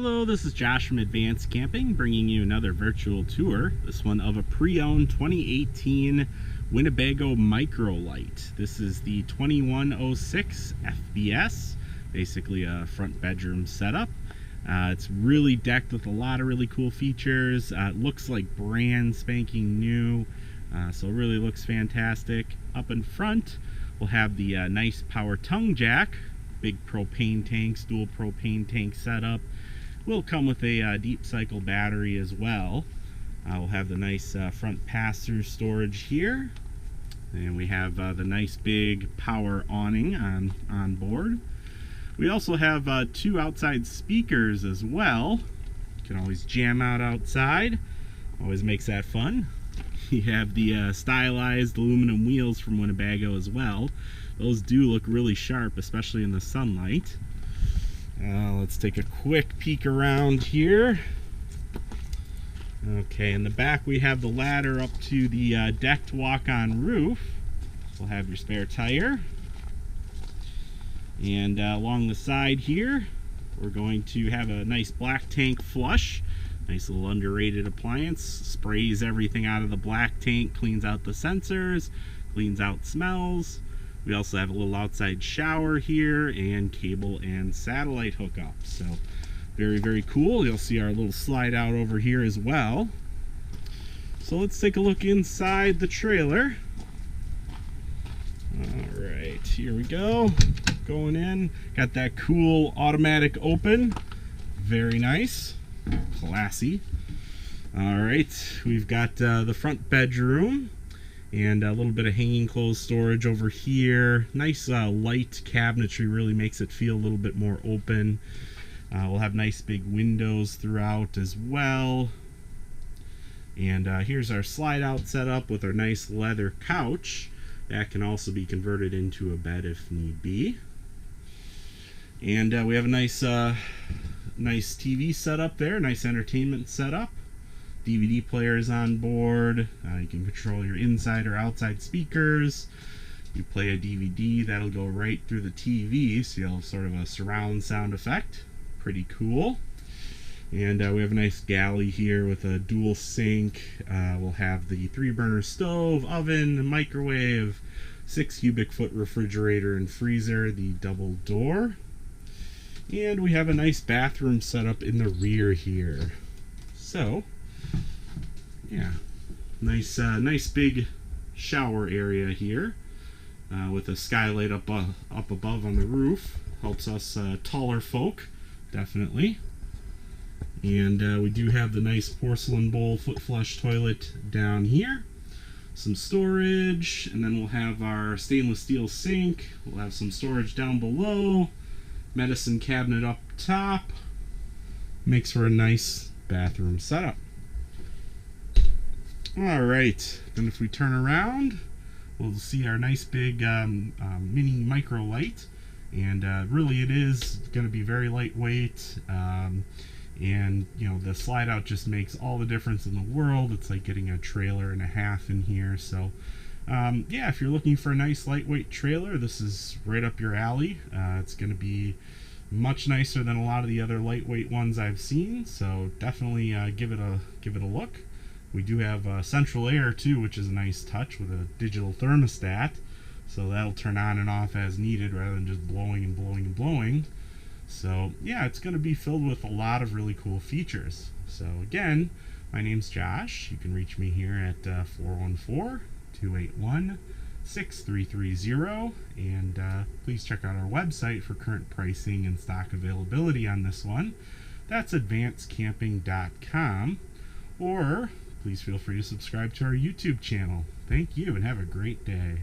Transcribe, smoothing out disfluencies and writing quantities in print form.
Hello, this is Josh from Advanced Camping, bringing you another virtual tour, this one of a pre-owned 2018 Winnebago Microlight. This is the 2106 FBS, basically a front bedroom setup. It's really decked with a lot of really cool features. It looks like brand spanking new, so it really looks fantastic. Up in front, we'll have the nice power tongue jack, big propane tanks, dual propane tank setup. Will come with a deep cycle battery as well. We'll have the nice front pass-through storage here, and we have the nice big power awning on board. We also have two outside speakers as well. You can always jam out outside, always makes that fun. You have the stylized aluminum wheels from Winnebago as well. Those do look really sharp, especially in the sunlight. Let's take a quick peek around here. Okay, in the back we have the ladder up to the decked walk-on roof. We'll have your spare tire. And along the side here, we're going to have a nice black tank flush. Nice little underrated appliance. Sprays everything out of the black tank, cleans out the sensors, cleans out smells. We also have a little outside shower here and cable and satellite hookup. So very, very cool. You'll see our little slide out over here as well. So let's take a look inside the trailer. All right, here we go. Going in. Got that cool automatic open. Very nice. Classy. All right, we've got the front bedroom. And a little bit of hanging clothes storage over here. Nice light cabinetry, really makes it feel a little bit more open. We'll have nice big windows throughout as well. And here's our slide out setup with our nice leather couch. That can also be converted into a bed if need be. And we have a nice TV setup there, nice entertainment setup. DVD players on board. You can control your inside or outside speakers. You play a DVD, that'll go right through the TV, so you'll have sort of a surround sound effect. Pretty cool. And we have a nice galley here with a dual sink. We'll have the 3-burner stove, oven, microwave, 6 cubic foot refrigerator and freezer, the double door. And we have a nice bathroom setup in the rear here. So yeah, nice big shower area here with a skylight up above on the roof. Helps us taller folk, definitely. And we do have the nice porcelain bowl foot flush toilet down here. Some storage, and then we'll have our stainless steel sink. We'll have some storage down below. Medicine cabinet up top. Makes for a nice bathroom setup. Alright, then if we turn around, we'll see our nice big mini Microlight. And really it is going to be very lightweight. And you know, the slide out just makes all the difference in the world. It's like getting a trailer and a half in here. So yeah, if you're looking for a nice lightweight trailer, this is right up your alley. It's going to be much nicer than a lot of the other lightweight ones I've seen. So definitely give it a look. We do have central air too, which is a nice touch with a digital thermostat. So that'll turn on and off as needed rather than just blowing and blowing and blowing. So yeah, it's going to be filled with a lot of really cool features. So again, my name's Josh. You can reach me here at 414-281-6330. And please check out our website for current pricing and stock availability on this one. That's advancedcamping.com. Or please feel free to subscribe to our YouTube channel. Thank you and have a great day.